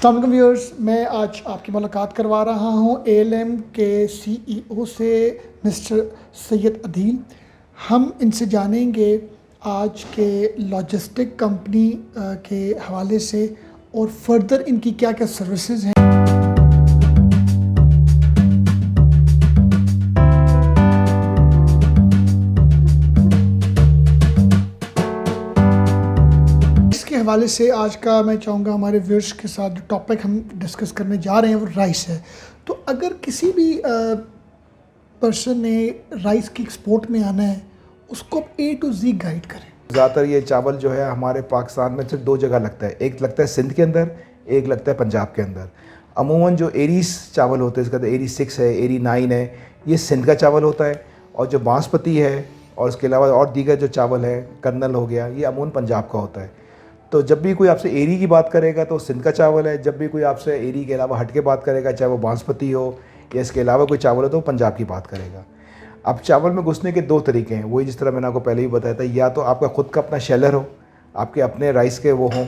अस्सलाम वालेकुम व्यूअर्स, मैं आज आपकी मुलाकात करवा रहा हूँ एएलएम के सीईओ से मिस्टर सैयद अदील। हम इनसे जानेंगे आज के लॉजिस्टिक कंपनी के हवाले से और फर्दर इनकी क्या क्या सर्विसेज हैं। इसके हवाले से आज का मैं चाहूँगा हमारे व्यूअर्स के साथ जो टॉपिक हम डिस्कस करने जा रहे हैं वो राइस है। तो अगर किसी भी पर्सन ने राइस की एक्सपोर्ट में आना है, उसको A to Z गाइड करें। ज़्यादातर ये चावल जो है हमारे पाकिस्तान में सिर्फ दो जगह लगता है, एक लगता है सिंध के अंदर, एक लगता है पंजाब के अंदर। अमूमन जो एरीज चावल होते हैं, इसका तो एरी 6 है, एरी 9 है, ये सिंध का चावल होता है। और जो बासमती है और इसके अलावा और दीगर जो चावल है, कर्नल हो गया, ये अमूमन पंजाब का होता है। तो जब भी कोई आपसे एरी की बात करेगा तो सिंध का चावल है, जब भी कोई आपसे एरी के अलावा हट के बात करेगा, चाहे वो बासमती हो या इसके अलावा कोई चावल हो, तो वो पंजाब की बात करेगा। अब चावल में घुसने के दो तरीके हैं, वही जिस तरह मैंने आपको पहले ही बताया था, या तो आपका खुद का अपना शेलर हो, आपके अपने राइस के वो हों,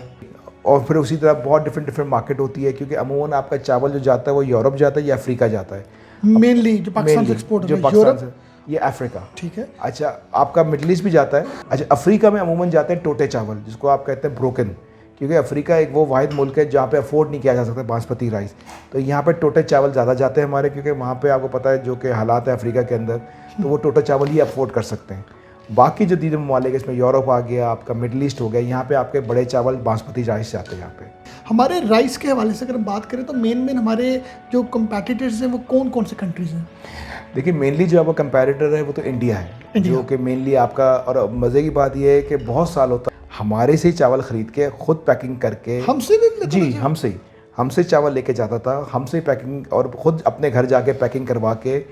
और फिर उसी तरह बहुत डिफरेंट मार्केट होती है, क्योंकि अमूमन आपका चावल जो जाता है वो यूरोप जाता है या अफ्रीका जाता है। मेनली जो पाकिस्तान से एक्सपोर्ट जो पाकिस्तान से, ये अफ्रीका, ठीक है। अच्छा, आपका मिडल ईस्ट भी जाता है। अच्छा, अफ्रीका में अमूमन जाते हैं टोटे चावल, जिसको आप कहते हैं ब्रोकन, क्योंकि अफ्रीका एक वो वाहिद मुल्क है जहाँ पे अफोर्ड नहीं किया जा सकता बासमती राइस। तो यहाँ पे टोटे चावल ज़्यादा जाते हैं हमारे, क्योंकि वहाँ पे आपको पता है जो कि हालात है अफ्रीका के अंदर, तो वो टोटे चावल ही अफोर्ड कर सकते हैं। बाकी जो दीगर ममालिक है, इसमें यूरोप आ गया, आपका मिडल ईस्ट हो गया, यहाँ पे आपके बड़े चावल बासमती राइस जाते हैं यहाँ पे। हमारे राइस के हवाले से अगर हम बात करें तो मेन हमारे जो कंपेटिटर्स हैं वो कौन कौन से कंट्रीज़ हैं? देखिए, मेनली जो आपका कंपैरेटर है वो तो इंडिया है, जो कि मेनली आपका, और मज़े की बात यह है कि बहुत साल होता है हमारे से ही चावल ख़रीद के खुद पैकिंग करके, हमसे भी जी हमसे चावल लेके जाता था, हमसे पैकिंग और ख़ुद अपने घर जाके पैकिंग करवा के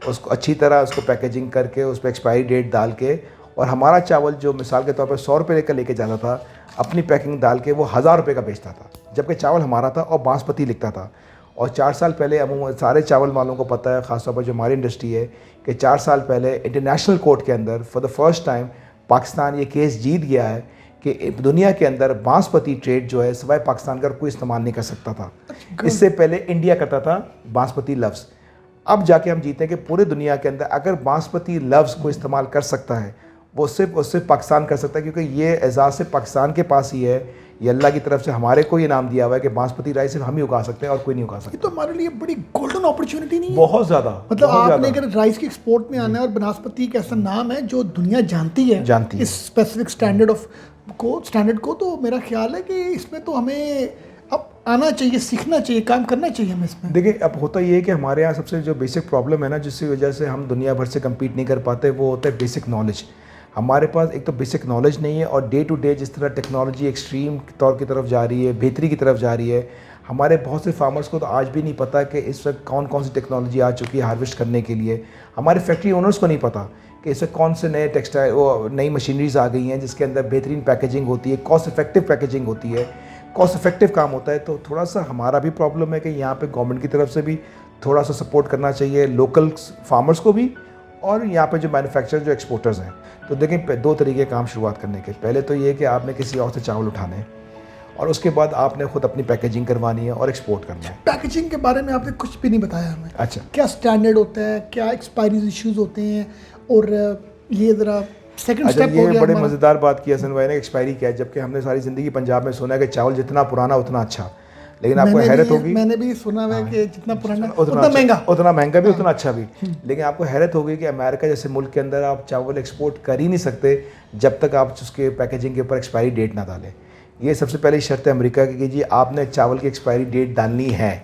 उसको अच्छी तरह उसको पैकेजिंग करके उस पर एक्सपायरी डेट डाल के, और हमारा चावल जो मिसाल के तौर पर 100 रुपये लेके जाता था, अपनी पैकिंग डाल के वो 1000 रुपये का बेचता था, जबकि चावल हमारा था और बासमती लिखता था। और 4 साल पहले अमूमन सारे चावल वालों को पता है, ख़ासतौर पर जो हमारी इंडस्ट्री है, कि 4 साल पहले इंटरनेशनल कोर्ट के अंदर for the first time Pakistan ये केस जीत गया है कि दुनिया के अंदर बासमती ट्रेड जो है सिवाय पाकिस्तान का कोई इस्तेमाल नहीं कर सकता था। इससे पहले इंडिया करता था बासमती लफ्ज़, अब जाके हम जीते हैं कि पूरे दुनिया के अंदर अगर बासमती लफ्ज़ को इस्तेमाल कर सकता है, वो सिर्फ पाकिस्तान कर सकता है, क्योंकि ये एजाज़ सिर्फ पाकिस्तान के पास ही है। ये अल्लाह की तरफ से हमारे को ये नाम दिया हुआ है कि बासमती राइस सिर्फ हम ही उगा सकते हैं और कोई नहीं उगा सकता। ये तो हमारे लिए बड़ी गोल्डन अपॉर्चुनिटी नहीं है? बहुत ज़्यादा, मतलब आपने अगर राइस की एक्सपोर्ट में आना है, और बासमती एक ऐसा नाम है जो दुनिया जानती है इस स्पेसिफिक स्टैंडर्ड को, तो मेरा ख्याल है कि इसमें तो हमें अब आना चाहिए, सीखना चाहिए, काम करना चाहिए हमें इसमें। देखिए, अब होता ये है कि हमारे यहाँ सबसे जो बेसिक प्रॉब्लम है ना, जिसकी वजह से हम दुनिया भर से कम्पीट नहीं कर पाते, वो होता है बेसिक नॉलेज। हमारे पास एक तो बेसिक नॉलेज नहीं है, और डे टू डे जिस तरह टेक्नोलॉजी एक्सट्रीम तौर की तरफ जा रही है, बेहतरी की तरफ जा रही है, हमारे बहुत से फार्मर्स को तो आज भी नहीं पता कि इस वक्त कौन कौन सी टेक्नोलॉजी आ चुकी है हार्वेस्ट करने के लिए। हमारे फैक्ट्री ओनर्स को नहीं पता कि इस वक्त कौन से नए टेक्सटाइल वो नई मशीनरीज आ गई हैं जिसके अंदर बेहतरीन पैकेजिंग होती है, कॉस्ट इफेक्टिव पैकेजिंग होती है, कॉस्ट इफेक्टिव काम होता है। तो थोड़ा सा हमारा भी प्रॉब्लम है कि यहाँ पे गवर्नमेंट की तरफ से भी थोड़ा सा सपोर्ट करना चाहिए, लोकल फार्मर्स को भी, और यहाँ पे जो मैन्युफैक्चरर जो एक्सपोर्टर्स हैं। तो देखें, दो तरीके काम शुरुआत करने के, पहले तो ये कि आपने किसी और से चावल उठाने हैं, और उसके बाद आपने खुद अपनी पैकेजिंग करवानी है और एक्सपोर्ट करना है। पैकेजिंग के बारे में आपने कुछ भी नहीं बताया हमें। अच्छा, क्या स्टैंडर्ड होता है, क्या एक्सपायरी इश्यूज होते हैं, और ये ज़रा सेकंड स्टेप हो गया। बड़े मज़ेदार बात की हसन भाई ने, एक्सपायरी क्या है, जबकि हमने सारी ज़िंदगी पंजाब में सुना है कि चावल जितना पुराना उतना अच्छा, लेकिन आपको हैरत होगी, मैंने भी सुना है कि जितना पुराना उतना महंगा भी, उतना अच्छा भी। लेकिन आपको हैरत होगी कि अमेरिका जैसे मुल्क के अंदर आप चावल एक्सपोर्ट कर ही नहीं सकते जब तक आप उसके पैकेजिंग के ऊपर एक्सपायरी डेट ना डालें। ये सबसे पहली शर्त है अमेरिका की कि जी आपने चावल की एक्सपायरी डेट डालनी है,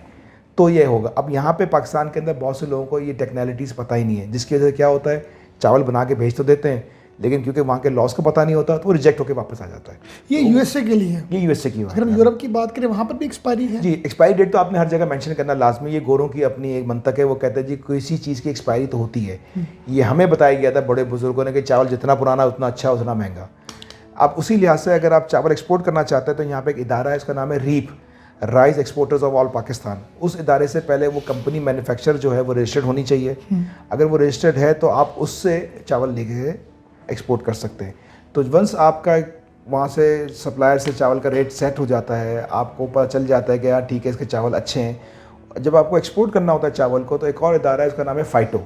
तो ये होगा। अब यहाँ पे पाकिस्तान के अंदर बहुत से लोगों को ये टेक्नोलॉजीज़ पता ही नहीं है, जिसकी वजह से क्या होता है, चावल बना के भेज तो देते हैं, लेकिन क्योंकि वहाँ के लॉस को पता नहीं होता तो वो रिजेक्ट होकर वापस आ जाता है। ये यूएसए के लिए है, ये यूएसए की अगर हम यूरोप की बात करें वहाँ पर भी एक्सपायरी है। जी, एक्सपायरी डेट तो आपने हर जगह मेंशन करना लाजमी। ये गोरों की अपनी एक मंतक है, वो कहते हैं जी किसी चीज़ की एक्सपायरी तो होती है। ये हमें बताया गया था बड़े बुजुर्गों ने कि चावल जितना पुराना उतना अच्छा, उतना महंगा। अब उसी लिहाज से अगर आप चावल एक्सपोर्ट करना चाहते हैं तो यहाँ पर एक इदारा है, इसका नाम है REAP, rice exporters of all Pakistan. उस इदारे से पहले वो कंपनी मैन्युफैक्चर जो है वो रजिस्टर्ड होनी चाहिए। अगर वो रजिस्टर्ड है तो आप उससे चावल लेके एक्सपोर्ट कर सकते हैं। तो वंस आपका वहाँ से सप्लायर से चावल का रेट सेट हो जाता है, आपको पता चल जाता है कि यार ठीक है इसके चावल अच्छे हैं। जब आपको एक्सपोर्ट करना होता है चावल को, तो एक और इदारा है, उसका नाम है फ़ाइटो।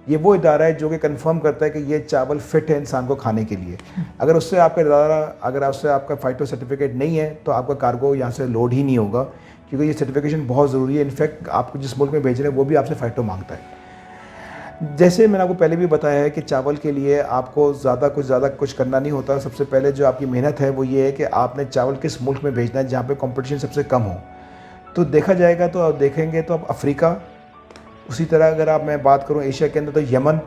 ये वो इदारा है जो कि कंफर्म करता है कि ये चावल फिट है इंसान को खाने के लिए। अगर उससे आपका इदारा, अगर उससे आपका फ़ाइटो सर्टिफिकेट नहीं है तो आपका कार्गो यहाँ से लोड ही नहीं होगा, क्योंकि ये सर्टिफिकेशन बहुत ज़रूरी है। इनफैक्ट आपको जिस मुल्क में भेज रहे हैं वो भी आपसे फ़ाइटो मांगता है। जैसे मैंने आपको पहले भी बताया है कि चावल के लिए आपको ज़्यादा कुछ करना नहीं होता। सबसे पहले जो आपकी मेहनत है वो ये है कि आपने चावल किस मुल्क में भेजना है जहाँ पे कंपटीशन सबसे कम हो। तो देखा जाएगा, तो आप देखेंगे तो आप अफ्रीका, उसी तरह अगर आप मैं बात करूँ एशिया के अंदर तो यमन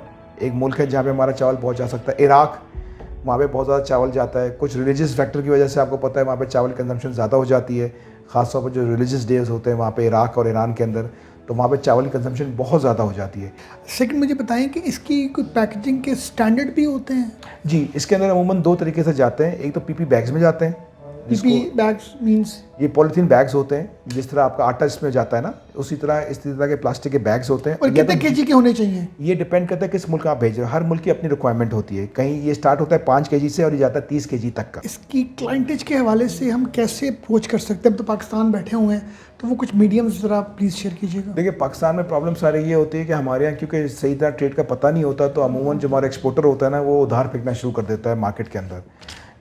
एक मुल्क है जहाँ पे हमारा चावल पहुँच जा सकता है। इराक, वहाँ पे बहुत ज़्यादा चावल जाता है। कुछ रिलीजियस फैक्टर की वजह से आपको पता है वहाँ पे चावल कंजम्पशन ज़्यादा हो जाती है, ख़ासतौर पर जो रिलीजियस डेज होते हैं वहाँ पे इराक और ईरान के अंदर, तो वहाँ पे चावल की कंजम्पशन बहुत ज़्यादा हो जाती है। सेकंड, मुझे बताएं कि इसकी कोई पैकेजिंग के स्टैंडर्ड भी होते हैं? जी, इसके अंदर अमूमन 2 तरीके से जाते हैं। एक तो पीपी बैग्स में जाते हैं, पीपी बैग्स मींस? ये पॉलीथीन बैग्स होते हैं। जिस तरह आपका आटा इसमें जाता है ना, उसी तरह इस तरह के प्लास्टिक के बैग्स होते हैं। और कितने केजी के होने चाहिए? ये डिपेंड करता है किस मुल्क आप भेज रहे हो। हर मुल्क की अपनी रिक्वायरमेंट होती है। कहीं ये स्टार्ट होता है 5 केजी से और ये जाता है 30 केजी तक का। इसकी क्लाइंटेज के हवाले से हम कैसे अप्रोच कर सकते हैं? हम तो पाकिस्तान बैठे हुए हैं, तो वो कुछ मीडियम्स ज़रा प्लीज़ शेयर कीजिएगा। देखिए, पाकिस्तान में प्रॉब्लम सारी ये होती है कि हमारे यहाँ क्योंकि सही तरह ट्रेड का पता नहीं होता, तो अमूमन जो हमारा एक्सपोर्टर होता है ना, वो उधार फेंकना शुरू कर देता है मार्केट के अंदर।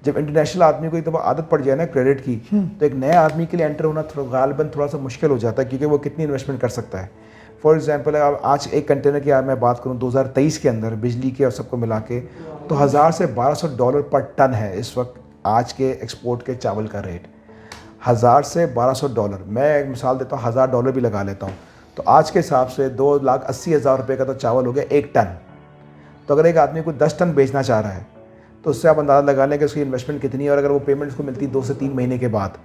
जब इंटरनेशनल आदमी को एक दफ़ा आदत पड़ जाए ना क्रेडिट की, तो एक नए आदमी के लिए एंटर होना गालिबन थोड़ा सा मुश्किल हो जाता है, क्योंकि वो कितनी इन्वेस्टमेंट कर सकता है। फॉर एग्जांपल, आज एक कंटेनर की मैं बात करूं 2023 के अंदर बिजली के और सबको मिला के, तो $1000 से $1200 पर टन है इस वक्त आज के एक्सपोर्ट के चावल का रेट। $1000 से $1200, मैं एक मिसाल देता हूँ, $1000 भी लगा लेता हूँ, तो आज के हिसाब से 2,80,000 रुपये का तो चावल हो गया 1 टन। तो अगर एक आदमी को 10 टन बेचना चाह रहा है तो उससे आप अंदाज़ा लगा लें कि उसकी इन्वेस्टमेंट कितनी है, और अगर वो पेमेंट उसको मिलती है 2 से 3 महीने के बाद,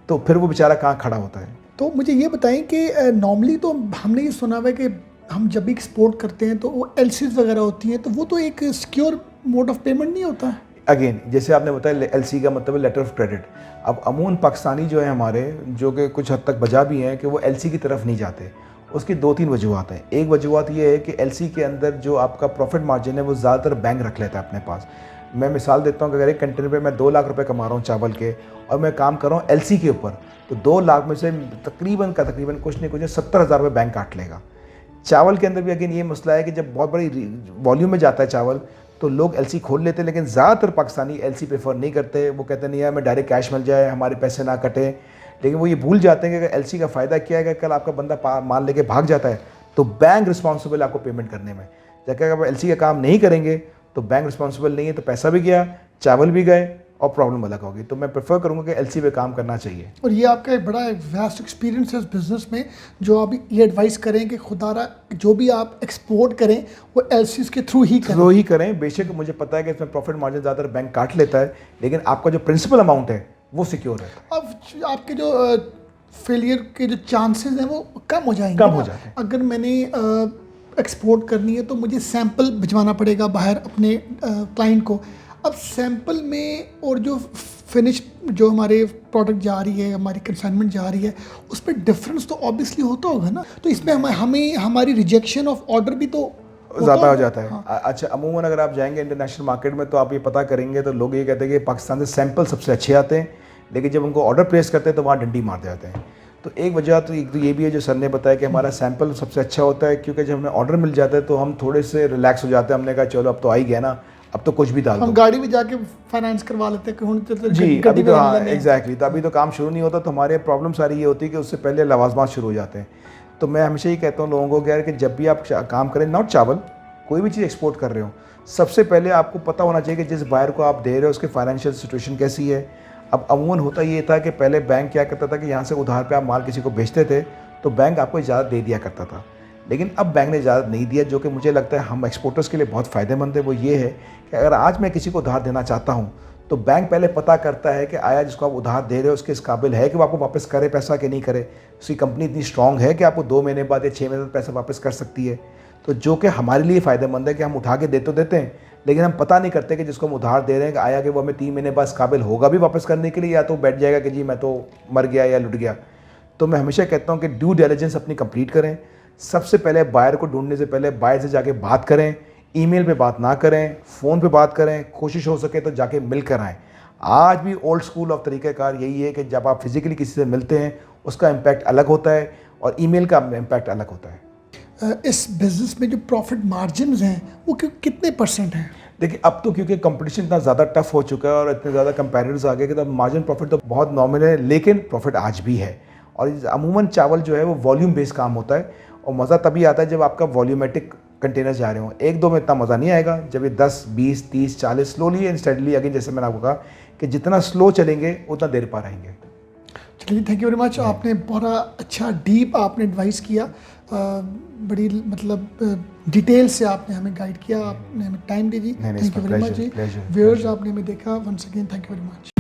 तो फिर वो बेचारा कहाँ खड़ा होता है। तो मुझे ये बताएं कि नॉर्मली तो हमने ये सुना हुआ है कि हम जब भी एक्सपोर्ट करते हैं तो वो एलसीज वगैरह होती हैं, तो वो तो एक सिक्योर मोड ऑफ पेमेंट नहीं होता है? अगेन, जैसे आपने बताया एलसी का मतलब है लेटर ऑफ क्रेडिट। अब अमूमन पाकिस्तानी जो है हमारे, जो कि कुछ हद तक बजा भी हैं, कि वो एलसी की तरफ नहीं जाते। उसकी 2-3 वजूहत हैं। एक वजूहत ये है कि एलसी के अंदर जो आपका प्रॉफिट मार्जिन है वो ज़्यादातर बैंक रख लेता है अपने पास। मैं मिसाल देता हूँ कि अगर एक कंटेनर पे मैं 2 लाख रुपए कमा रहा हूँ चावल के, और मैं काम कर रहा हूँ एलसी के ऊपर, तो 2 लाख में से तकरीबन कुछ नहीं कुछ 70,000 रुपये बैंक काट लेगा। चावल के अंदर भी अगेन ये मसला है कि जब बहुत बड़ी वॉल्यूम में जाता है चावल, तो लोग एलसी खोल लेते हैं, लेकिन ज़्यादातर पाकिस्तानी एलसी प्रेफर नहीं करते। वो कहते नहीं यार हमें डायरेक्ट कैश मिल जाए, हमारे पैसे ना कटे। लेकिन वो ये भूल जाते हैं कि अगर एलसी का फ़ायदा क्या है कि कल आपका बंदा माल लेके भाग जाता है तो बैंक रिस्पॉन्सिबल है आपको पेमेंट करने में। जबकि अगर एलसी का काम नहीं करेंगे तो बैंक रिस्पॉन्सिबल नहीं है, तो पैसा भी गया, चावल भी गए और प्रॉब्लम अलग होगी। तो मैं प्रेफर करूँगा कि एलसी पे काम करना चाहिए। और ये आपका एक बड़ा वास्ट एक्सपीरियंस है इस बिज़नेस में, जो आप ये एडवाइस करें कि खुदारा जो भी आप एक्सपोर्ट करें वो एलसीज के थ्रू ही करें। बेशक मुझे पता है कि इसमें प्रॉफिट मार्जिन ज़्यादातर बैंक काट लेता है, लेकिन आपका जो प्रिंसिपल अमाउंट है वो सिक्योर है। अब आपके जो फेलियर के जो चांसेस हैं वो कम हो जाएंगे। कम हो जाते हैं। अगर मैंने एक्सपोर्ट करनी है तो मुझे सैंपल भिजवाना पड़ेगा बाहर अपने क्लाइंट को। अब सैंपल में और जो फिनिश जो हमारे प्रोडक्ट जा रही है, हमारी कंसाइनमेंट जा रही है, उस पर डिफरेंस तो ऑब्वियसली होता होगा ना। तो इसमें हमें हमारी रिजेक्शन ऑफ ऑर्डर भी तो ज़्यादा हो जाता है। हाँ। अच्छा, अमूमन अगर आप जाएंगे इंटरनेशनल मार्केट में तो आप ये पता करेंगे तो लोग ये कहते हैं कि पाकिस्तान से सैंपल सबसे अच्छे आते हैं, लेकिन जब उनको ऑर्डर प्लेस करते हैं तो वहाँ डंडी मार जाते हैं। तो एक वजह तो ये भी है जो सर ने बताया कि हमारा सैंपल सबसे अच्छा होता है, क्योंकि जब हमें ऑर्डर मिल जाता है तो हम थोड़े से रिलैक्स हो जाते हैं। हमने कहा चलो अब तो आ ही गया ना, अब तो कुछ भी डाल दो। हम गाड़ी भी जाके फाइनेंस करवा लेते हैं जी, अभी तो हाँ एग्जैक्टली, तो अभी तो काम शुरू नहीं होता, तो हमारे प्रॉब्लम सारी ये होती है कि उससे पहले लवाजमात शुरू हो जाते हैं। तो मैं हमेशा ही कहता हूँ लोगों को यार कि जब भी आप काम करें, नॉट चावल, कोई भी चीज़ एक्सपोर्ट कर रहे हो, सबसे पहले आपको पता होना चाहिए कि जिस बायर को आप दे रहे हो उसकी फाइनेंशियल सिचुएशन कैसी है। अब अमूमन होता ये था कि पहले बैंक क्या करता था कि यहाँ से उधार पे आप माल किसी को बेचते थे तो बैंक आपको इजाज़त दे दिया करता था, लेकिन अब बैंक ने इजाज़त नहीं दिया, जो कि मुझे लगता है हम एक्सपोर्टर्स के लिए बहुत फ़ायदेमंद है। वो ये है कि अगर आज मैं किसी को उधार देना चाहता हूँ तो बैंक पहले पता करता है कि आया जिसको आप उधार दे रहे हो उसके इस काबिल है कि वो आपको वापस करे पैसा कि नहीं करे, उसकी कंपनी इतनी स्ट्रॉन्ग है कि आपको 2 महीने बाद या 6 महीने बाद पैसा वापस कर सकती है। तो जो कि हमारे लिए फ़ायदेमंद है कि हम उठा के दे तो देते हैं, लेकिन हम पता नहीं करते कि जिसको हम उधार दे रहे हैं कि आया कि वो हमें 3 महीने बाद काबिल होगा भी वापस करने के लिए, या तो बैठ जाएगा कि जी मैं तो मर गया या लुट गया। तो मैं हमेशा कहता हूँ कि ड्यू डिलिजेंस अपनी कंप्लीट करें। सबसे पहले बायर को ढूंढने से पहले बायर से जाके बात करें, ईमेल पे बात ना करें, फ़ोन पे बात करें, कोशिश हो सके तो जाके मिल कर आएँ। आज भी ओल्ड स्कूल ऑफ तरीक़ाकार यही है कि जब आप फिज़िकली किसी से मिलते हैं उसका इम्पैक्ट अलग होता है और ईमेल का इम्पैक्ट अलग होता है। इस बिज़नेस में जो प्रॉफिट मार्जिन्स हैं वो कितने परसेंट हैं? देखिए अब तो क्योंकि कंपटीशन इतना ज़्यादा टफ हो चुका है और इतने ज़्यादा कंपेटिटर्स आ गए कि तब मार्जिन प्रॉफिट तो बहुत नॉमिनल है, लेकिन प्रॉफिट आज भी है। और अमूमन चावल जो है वो वॉल्यूम बेस्ड काम होता है और मज़ा तभी आता है जब आपका वॉल्यूमेटिक कंटेनर जा रहे हो। एक दो में इतना मज़ा नहीं आएगा, जब ये 10, 20, 30, 40 स्लोली एंड स्टडली, अगेन जैसे मैंने आपको कहा कि जितना स्लो चलेंगे उतना देर पा रहेंगे। चलिए, थैंक यू वेरी मच। आपने बड़ा अच्छा डीप आपने एडवाइस किया, बड़ी मतलब डिटेल से आपने हमें गाइड किया, आपने हमें टाइम दी जी। थैंक यू वेरी मच जी। व्यूअर्स, आपने हमें देखा, once again thank you very much.